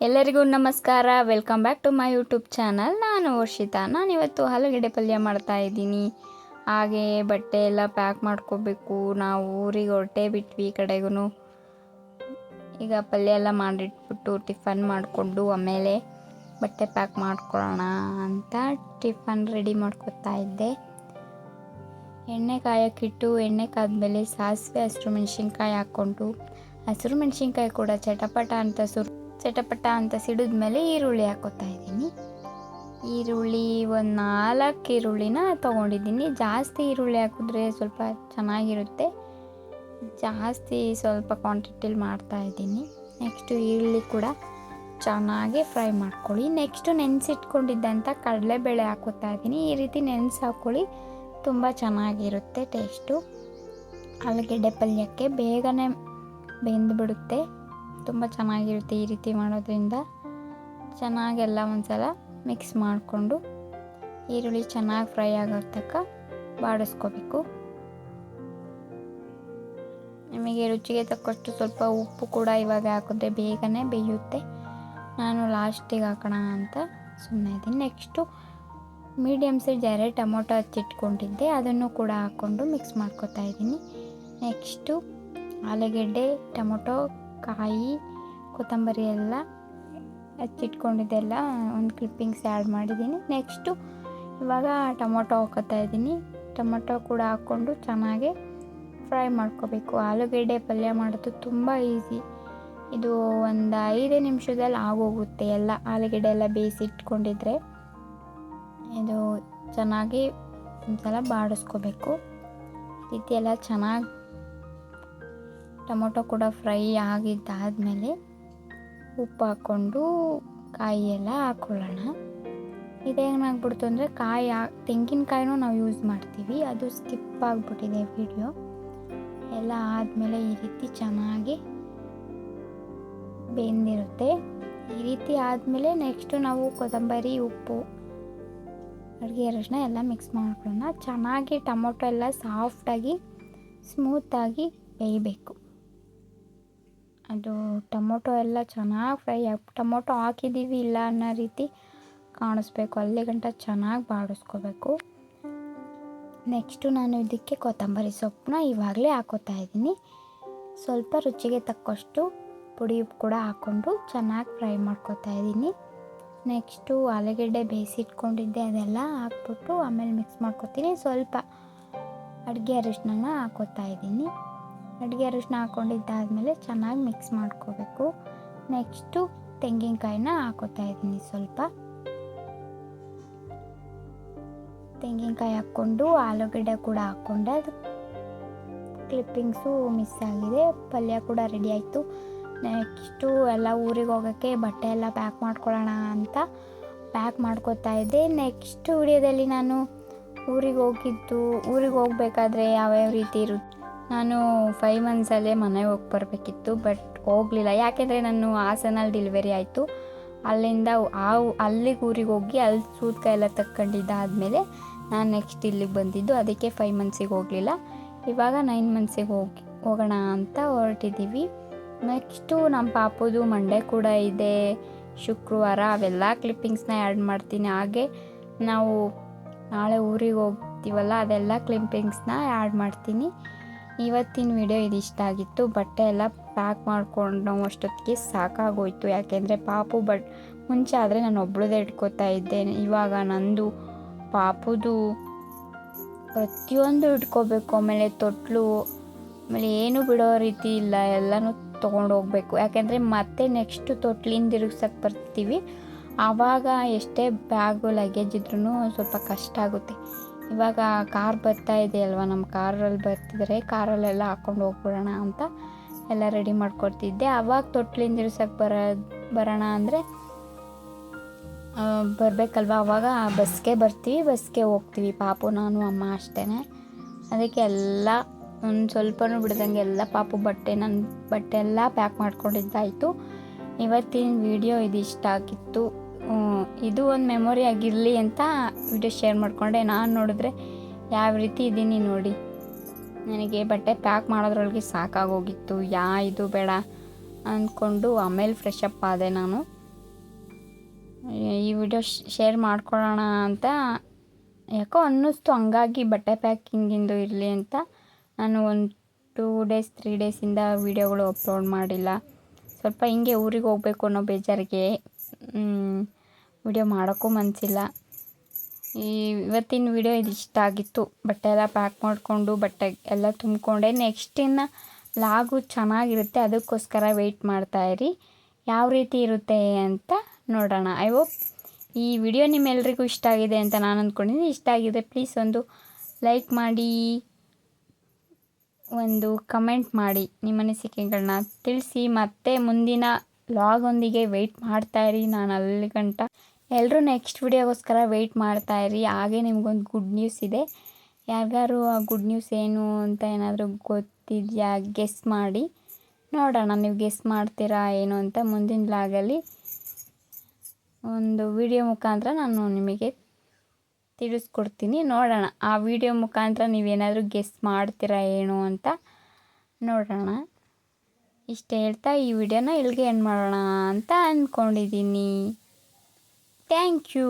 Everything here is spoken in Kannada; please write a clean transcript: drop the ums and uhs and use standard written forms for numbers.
ಎಲ್ಲರಿಗೂ ನಮಸ್ಕಾರ. Welcome back to my YouTube channel. ನಾನು ವರ್ಷಿತಾ. ನಾನಿವತ್ತು ಆಲೂಗೆಡ್ಡೆ ಪಲ್ಯ ಮಾಡ್ತಾ ಇದ್ದೀನಿ. ಹಾಗೆ ಬಟ್ಟೆ ಎಲ್ಲ ಪ್ಯಾಕ್ ಮಾಡ್ಕೋಬೇಕು. ನಾವು ಊರಿಗೆ ಹೊರಟೇ ಬಿಟ್ವಿ ಈ ಕಡೆಗೂ. ಈಗ ಪಲ್ಯ ಎಲ್ಲ ಮಾಡಿಟ್ಬಿಟ್ಟು ಟಿಫನ್ ಮಾಡಿಕೊಂಡು ಆಮೇಲೆ ಬಟ್ಟೆ ಪ್ಯಾಕ್ ಮಾಡ್ಕೊಳ್ಳೋಣ ಅಂತ ಟಿಫನ್ ರೆಡಿ ಮಾಡ್ಕೊತಾ ಇದ್ದೆ. ಎಣ್ಣೆ ಕಾಯಕ್ಕಿಟ್ಟು ಎಣ್ಣೆ ಕಾದ್ಮೇಲೆ ಸಾಸಿವೆ ಹಸಿರು ಮೆಣಸಿನ್ಕಾಯಿ ಹಾಕ್ಕೊಂಡು ಹಸಿರು ಮೆಣಸಿನ್ಕಾಯಿ ಕೂಡ ಚಟಪಟ ಅಂತ ಸಿಡಿದ್ಮೇಲೆ ಈರುಳ್ಳಿ ಹಾಕೋತಾ ಇದ್ದೀನಿ. ಈರುಳ್ಳಿ ಒಂದು 4 ಈರುಳ್ಳಿನ ತೊಗೊಂಡಿದ್ದೀನಿ. ಜಾಸ್ತಿ ಈರುಳ್ಳಿ ಹಾಕಿದ್ರೆ ಸ್ವಲ್ಪ ಚೆನ್ನಾಗಿರುತ್ತೆ, ಜಾಸ್ತಿ ಸ್ವಲ್ಪ ಕ್ವಾಂಟಿಟಿಲಿ ಮಾಡ್ತಾ ಇದ್ದೀನಿ. ನೆಕ್ಸ್ಟು ಈರುಳ್ಳಿ ಕೂಡ ಚೆನ್ನಾಗಿ ಫ್ರೈ ಮಾಡ್ಕೊಳ್ಳಿ. ನೆಕ್ಸ್ಟು ನೆನೆಸಿಟ್ಕೊಂಡಿದ್ದಂಥ ಕಡಲೆಬೇಳೆ ಹಾಕೋತಾ ಇದ್ದೀನಿ. ಈ ರೀತಿ ನೆನೆಸಿ ಹಾಕ್ಕೊಳ್ಳಿ, ತುಂಬ ಚೆನ್ನಾಗಿರುತ್ತೆ ಟೇಸ್ಟು. ಆಲೂಗೆಡ್ಡೆ ಪಲ್ಯಕ್ಕೆ ಬೇಗನೆ ಬೆಂದುಬಿಡುತ್ತೆ, ತುಂಬ ಚೆನ್ನಾಗಿರುತ್ತೆ. ಈ ರೀತಿ ಮಾಡೋದ್ರಿಂದ ಚೆನ್ನಾಗೆಲ್ಲ ಒಂದ್ಸಲ ಮಿಕ್ಸ್ ಮಾಡಿಕೊಂಡು ಈರುಳ್ಳಿ ಚೆನ್ನಾಗಿ ಫ್ರೈ ಆಗೋ ತನಕ ಬಾಡಿಸ್ಕೋಬೇಕು. ನಿಮಗೆ ರುಚಿಗೆ ತಕ್ಕಷ್ಟು ಸ್ವಲ್ಪ ಉಪ್ಪು ಕೂಡ ಇವಾಗ ಹಾಕಿದ್ರೆ ಬೇಗನೆ ಬೇಯುತ್ತೆ. ನಾನು ಲಾಸ್ಟಿಗೆ ಹಾಕೋಣ ಅಂತ ಸುಮ್ಮನೆ ಇದ್ದೀನಿ. ನೆಕ್ಸ್ಟು ಮೀಡಿಯಮ್ ಸೈಜ್ 2 ಟೊಮೊಟೊ ಹಚ್ಚಿಟ್ಕೊಂಡಿದ್ದೆ, ಅದನ್ನು ಕೂಡ ಹಾಕ್ಕೊಂಡು ಮಿಕ್ಸ್ ಮಾಡ್ಕೊತಾ ಇದ್ದೀನಿ. ನೆಕ್ಸ್ಟು ಆಲೂಗೆಡ್ಡೆ, ಟೊಮೊಟೊ, ಕಾಯಿ, ಕೊತ್ತಂಬರಿ ಎಲ್ಲ ಹಚ್ಚಿಟ್ಕೊಂಡಿದ್ದೆಲ್ಲ ಒಂದು ಕ್ಲಿಪ್ಪಿಂಗ್ಸ್ ಆ್ಯಡ್ ಮಾಡಿದ್ದೀನಿ. ನೆಕ್ಸ್ಟು ಇವಾಗ ಟೊಮೊಟೊ ಹಾಕೋತಾ ಇದ್ದೀನಿ. ಟೊಮೊಟೊ ಕೂಡ ಹಾಕ್ಕೊಂಡು ಚೆನ್ನಾಗಿ ಫ್ರೈ ಮಾಡ್ಕೋಬೇಕು. ಆಲೂಗೆಡ್ಡೆ ಪಲ್ಯ ಮಾಡೋದು ತುಂಬ ಈಸಿ. ಇದು ಒಂದು 5 ನಿಮಿಷದಲ್ಲಿ ಆಗೋಗುತ್ತೆ. ಎಲ್ಲ ಆಲೂಗೆಡ್ಡೆ ಎಲ್ಲ ಬೇಯಿಸಿಟ್ಕೊಂಡಿದ್ರೆ ಇದು ಚೆನ್ನಾಗಿ ಒಂದ್ಸಲ ಬಾಡಿಸ್ಕೋಬೇಕು. ಈ ರೀತಿ ಎಲ್ಲ ಚೆನ್ನಾಗಿ ಟೊಮೊಟೊ ಕೂಡ ಫ್ರೈ ಆಗಿದ್ದಾದಮೇಲೆ ಉಪ್ಪು ಹಾಕ್ಕೊಂಡು ಕಾಯಿ ಎಲ್ಲ ಹಾಕ್ಕೊಳ್ಳೋಣ. ಇದೇನಾಗ್ಬಿಡ್ತು ಅಂದರೆ ತೆಂಗಿನಕಾಯಿನೂ ನಾವು ಯೂಸ್ ಮಾಡ್ತೀವಿ, ಅದು ಸ್ಕಿಪ್ ಆಗಿಬಿಟ್ಟಿದೆ ವಿಡಿಯೋ. ಎಲ್ಲ ಆದಮೇಲೆ ಈ ರೀತಿ ಚೆನ್ನಾಗಿ ಬೆಂದಿರುತ್ತೆ. ಈ ರೀತಿ ಆದಮೇಲೆ ನೆಕ್ಸ್ಟು ನಾವು ಕೊತ್ತಂಬರಿ, ಉಪ್ಪು, ಅಡುಗೆ ಅರಿಶಿನ ಎಲ್ಲ ಮಿಕ್ಸ್ ಮಾಡ್ಕೊಳ್ಳೋಣ. ಚೆನ್ನಾಗಿ ಟೊಮೊಟೊ ಎಲ್ಲ ಸಾಫ್ಟಾಗಿ ಸ್ಮೂತಾಗಿ ಬೇಯಬೇಕು. ಅದು ಟೊಮೊಟೊ ಎಲ್ಲ ಚೆನ್ನಾಗಿ ಫ್ರೈ ಟೊಮೊಟೊ ಹಾಕಿದ್ದೀವಿ ಇಲ್ಲ ಅನ್ನೋ ರೀತಿ ಕಾಣಿಸ್ಬೇಕು. ಅಲ್ಲಿ ಗಂಟ ಚೆನ್ನಾಗಿ ಬಾಡಿಸ್ಕೋಬೇಕು. ನೆಕ್ಸ್ಟು ನಾನು ಇದಕ್ಕೆ ಕೊತ್ತಂಬರಿ ಸೊಪ್ಪನ್ನ ಇವಾಗಲೇ ಹಾಕೋತಾ ಇದ್ದೀನಿ. ಸ್ವಲ್ಪ ರುಚಿಗೆ ತಕ್ಕಷ್ಟು ಪುಡಿ ಉಪ್ಪು ಕೂಡ ಹಾಕ್ಕೊಂಡು ಚೆನ್ನಾಗಿ ಫ್ರೈ ಮಾಡ್ಕೋತಾ ಇದ್ದೀನಿ. ನೆಕ್ಸ್ಟು ಆಲೂಗೆಡ್ಡೆ ಬೇಯಿಸಿಟ್ಕೊಂಡಿದ್ದೆ ಅದೆಲ್ಲ ಹಾಕ್ಬಿಟ್ಟು ಆಮೇಲೆ ಮಿಕ್ಸ್ ಮಾಡ್ಕೊತೀನಿ. ಸ್ವಲ್ಪ ಅಡುಗೆ ಅರಿಶಿನ ಹಾಕೋತಾ ಇದ್ದೀನಿ. ಅಡುಗೆ ಅರಿಶಿನ ಹಾಕ್ಕೊಂಡಿದ್ದಾದಮೇಲೆ ಚೆನ್ನಾಗಿ ಮಿಕ್ಸ್ ಮಾಡ್ಕೋಬೇಕು. ನೆಕ್ಸ್ಟು ತೆಂಗಿನಕಾಯಿನ ಹಾಕೋತಾ ಇದ್ದೀನಿ. ಸ್ವಲ್ಪ ತೆಂಗಿನಕಾಯಿ ಹಾಕ್ಕೊಂಡು ಆಲೂಗಡ್ಡೆ ಕೂಡ ಹಾಕ್ಕೊಂಡೆ. ಅದು ಕ್ಲಿಪ್ಪಿಂಗ್ಸು ಮಿಸ್ ಆಗಿದೆ. ಪಲ್ಯ ಕೂಡ ರೆಡಿ ಆಯಿತು. ನೆಕ್ಸ್ಟು ಎಲ್ಲ ಊರಿಗೆ ಹೋಗೋಕ್ಕೆ ಬಟ್ಟೆ ಎಲ್ಲ ಪ್ಯಾಕ್ ಮಾಡ್ಕೊಳ್ಳೋಣ ಅಂತ ಪ್ಯಾಕ್ ಮಾಡ್ಕೋತಾ ಇದ್ದೆ. ನೆಕ್ಸ್ಟ್ ವಿಡಿಯೋದಲ್ಲಿ ನಾನು ಊರಿಗೆ ಹೋಗಬೇಕಾದ್ರೆ ಯಾವ್ಯಾವ ರೀತಿ ಇರುತ್ತೆ. ನಾನು 5 ಮಂತ್ಸಲ್ಲೇ ಮನೆಗೆ ಹೋಗಿ ಬರಬೇಕಿತ್ತು, ಬಟ್ ಹೋಗಲಿಲ್ಲ. ಯಾಕೆಂದರೆ ನಾನು ಹಾಸನಲ್ಲಿ ಡೆಲಿವರಿ ಆಯಿತು. ಅಲ್ಲಿಂದ ಅಲ್ಲಿಗೆ ಊರಿಗೆ ಹೋಗಿ ಅಲ್ಲಿ ಸೂತ್ಕಾಯಿ ಎಲ್ಲ ತಕ್ಕೊಂಡಿದ್ದಾದಮೇಲೆ ನಾನು ನೆಕ್ಸ್ಟ್ ಇಲ್ಲಿಗೆ ಬಂದಿದ್ದು. ಅದಕ್ಕೆ 5 ಮಂತ್ಸಿಗೆ ಹೋಗಲಿಲ್ಲ. ಇವಾಗ 9 ಮಂತ್ಸಿಗೆ ಹೋಗೋಣ ಅಂತ ಹೊರಟಿದ್ದೀವಿ. ನೆಕ್ಸ್ಟು ನಮ್ಮ ಪಾಪುದು ಮಂಡೇ ಕೂಡ ಇದೆ, ಶುಕ್ರವಾರ. ಅವೆಲ್ಲ ಕ್ಲಿಪ್ಪಿಂಗ್ಸ್ನ ಆ್ಯಡ್ ಮಾಡ್ತೀನಿ. ಹಾಗೆ ನಾವು ನಾಳೆ ಊರಿಗೆ ಹೋಗ್ತೀವಲ್ಲ, ಅದೆಲ್ಲ ಕ್ಲಿಪ್ಪಿಂಗ್ಸ್ನ ಆ್ಯಡ್ ಮಾಡ್ತೀನಿ. ಇವತ್ತಿನ ವಿಡಿಯೋ ಇದಿಷ್ಟ ಆಗಿತ್ತು. ಬಟ್ಟೆ ಎಲ್ಲ ಪ್ಯಾಕ್ ಮಾಡ್ಕೊಂಡು ಅಷ್ಟೊತ್ತಿಗೆ ಸಾಕಾಗೋಯ್ತು. ಯಾಕೆಂದರೆ ಪಾಪು ಮುಂಚೆ ಆದರೆ ನಾನು ಒಬ್ಳದೇ ಇಟ್ಕೋತಾ ಇದ್ದೆ. ಇವಾಗ ನಂದು ಪಾಪುದು ಪ್ರತಿಯೊಂದು ಇಟ್ಕೋಬೇಕು. ಆಮೇಲೆ ತೊಟ್ಲು, ಆಮೇಲೆ ಏನೂ ಬಿಡೋ ರೀತಿ ಇಲ್ಲ, ಎಲ್ಲನೂ ತೊಗೊಂಡು ಹೋಗ್ಬೇಕು. ಯಾಕೆಂದರೆ ಮತ್ತೆ ನೆಕ್ಸ್ಟು ತೊಟ್ಲಿಂದ ತಿರುಗ್ಸಕ್ಕೆ ಬರ್ತೀವಿ. ಆವಾಗ ಎಷ್ಟೇ ಬ್ಯಾಗು ಲಗೇಜ್ ಇದ್ರೂ ಸ್ವಲ್ಪ ಕಷ್ಟ ಆಗುತ್ತೆ. ಇವಾಗ ಕಾರ್ ಬರ್ತಾ ಇದೆ ಅಲ್ವಾ, ನಮ್ಮ ಕಾರಲ್ಲಿ ಬರ್ತಿದ್ದಾರೆ, ಕಾರಲ್ಲೆಲ್ಲ ಹಾಕ್ಕೊಂಡು ಹೋಗ್ಬಿಡೋಣ ಅಂತ ಎಲ್ಲ ರೆಡಿ ಮಾಡ್ಕೊಡ್ತಿದ್ದೆ. ಆವಾಗ ತೊಟ್ಲಿಂದ ಇಳಿಸೋಕ್ಕೆ ಬರೋಣ ಅಂದರೆ ಬರಬೇಕಲ್ವ, ಆವಾಗ ಬಸ್ಗೆ ಬರ್ತೀವಿ, ಬಸ್ಗೆ ಹೋಗ್ತೀವಿ. ಪಾಪು, ನಾನು, ಅಮ್ಮ ಅಷ್ಟೇ. ಅದಕ್ಕೆ ಎಲ್ಲ ಒಂದು ಸ್ವಲ್ಪನೂ ಬಿಡ್ದಂಗೆ ಎಲ್ಲ ಪಾಪು ಬಟ್ಟೆ ಎಲ್ಲ ಪ್ಯಾಕ್ ಮಾಡ್ಕೊಂಡಿದ್ದಾಯಿತು. ಇವತ್ತಿನ ವಿಡಿಯೋ ಇದಿಷ್ಟ ಆಗಿತ್ತು. ಇದು ಒಂದು ಮೆಮೊರಿ ಆಗಿರಲಿ ಅಂತ ವಿಡಿಯೋ ಶೇರ್ ಮಾಡಿಕೊಂಡೆ. ನಾನು ನೋಡಿದ್ರೆ ಯಾವ ರೀತಿ ಇದ್ದೀನಿ ನೋಡಿ. ನನಗೆ ಬಟ್ಟೆ ಪ್ಯಾಕ್ ಮಾಡೋದ್ರೊಳಗೆ ಸಾಕಾಗೋಗಿತ್ತು. ಇದು ಬೇಡ ಅಂದ್ಕೊಂಡು ಆಮೇಲೆ ಫ್ರೆಶ್ ಅಪ್ ಆದೆ ನಾನು. ಈ ವಿಡಿಯೋ ಶೇರ್ ಮಾಡ್ಕೊಳ್ಳೋಣ ಅಂತ ಯಾಕೋ ಅನ್ನಿಸ್ತು, ಹಂಗಾಗಿ ಬಟ್ಟೆ ಪ್ಯಾಕಿಂಗಿಂದು ಇರಲಿ ಅಂತ ನಾನು ಒಂದು 2 ಡೇಸ್ 3 ಡೇಸಿಂದ ವೀಡಿಯೋಗಳು ಅಪ್ಲೋಡ್ ಮಾಡಿಲ್ಲ. ಸ್ವಲ್ಪ ಹಿಂಗೆ ಊರಿಗೆ ಹೋಗ್ಬೇಕು ಅನ್ನೋ ಬೇಜಾರಿಗೆ ವಿಡಿಯೋ ಮಾಡೋಕ್ಕೂ ಮನಸ್ಸಿಲ್ಲ. ಇವತ್ತಿನ ವಿಡಿಯೋ ಇದು ಇಷ್ಟ ಆಗಿತ್ತು. ಬಟ್ಟೆ ಎಲ್ಲ ಪ್ಯಾಕ್ ಮಾಡಿಕೊಂಡು ಬಟ್ಟೆ ಎಲ್ಲ ತುಂಬಿಕೊಂಡೆ. ನೆಕ್ಸ್ಟ್ ಇನ್ನು ಲಾಗು ಚೆನ್ನಾಗಿರುತ್ತೆ, ಅದಕ್ಕೋಸ್ಕರ ವೆಯ್ಟ್ ಮಾಡ್ತಾಯಿರಿ ಯಾವ ರೀತಿ ಇರುತ್ತೆ ಅಂತ ನೋಡೋಣ. ಐ ಹೋಪ್ ಈ ವಿಡಿಯೋ ನಿಮ್ಮೆಲ್ರಿಗೂ ಇಷ್ಟ ಆಗಿದೆ ಅಂತ ನಾನು ಅಂದ್ಕೊಂಡಿದ್ದೀನಿ. ಇಷ್ಟ ಆಗಿದೆ ಪ್ಲೀಸ್ ಒಂದು ಲೈಕ್ ಮಾಡಿ, ಒಂದು ಕಮೆಂಟ್ ಮಾಡಿ, ನಿಮ್ಮ ಅನಿಸಿಕೆಗಳನ್ನ ತಿಳಿಸಿ. ಮತ್ತೆ ಮುಂದಿನ ಲಾಗೊಂದಿಗೆ ವೆಯ್ಟ್ ಮಾಡ್ತಾಯಿರಿ. ನಾನು ಅಲ್ಲಿ ಗಂಟ ಎಲ್ಲರೂ ನೆಕ್ಸ್ಟ್ ವಿಡಿಯೋಗೋಸ್ಕರ ವೆಯ್ಟ್ ಮಾಡ್ತಾಯಿರಿ. ಹಾಗೆ ನಿಮಗೊಂದು ಗುಡ್ ನ್ಯೂಸ್ ಇದೆ. ಯಾರಿಗಾರು ಆ ಗುಡ್ ನ್ಯೂಸ್ ಏನು ಅಂತ ಏನಾದರೂ ಗೊತ್ತಿದೆಯಾ ಗೆಸ್ ಮಾಡಿ ನೋಡೋಣ. ನೀವು ಗೆಸ್ ಮಾಡ್ತೀರಾ ಏನು ಅಂತ ಮುಂದಿನ ಲಾಗಲ್ಲಿ ಒಂದು ವಿಡಿಯೋ ಮುಖಾಂತರ ನಾನು ನಿಮಗೆ ತಿಳಿಸ್ಕೊಡ್ತೀನಿ. ನೋಡೋಣ ಆ ವಿಡಿಯೋ ಮುಖಾಂತರ ನೀವೇನಾದರೂ ಗೆಸ್ ಮಾಡ್ತೀರಾ ಏನು ಅಂತ ನೋಡೋಣ. ಇಷ್ಟು ಹೇಳ್ತಾ ಈ ವಿಡಿಯೋನ ಇಲ್ಲಿಗೆ ಎಂಡ್ ಮಾಡೋಣ ಅಂತ ಅಂದ್ಕೊಂಡಿದ್ದೀನಿ. Thank you.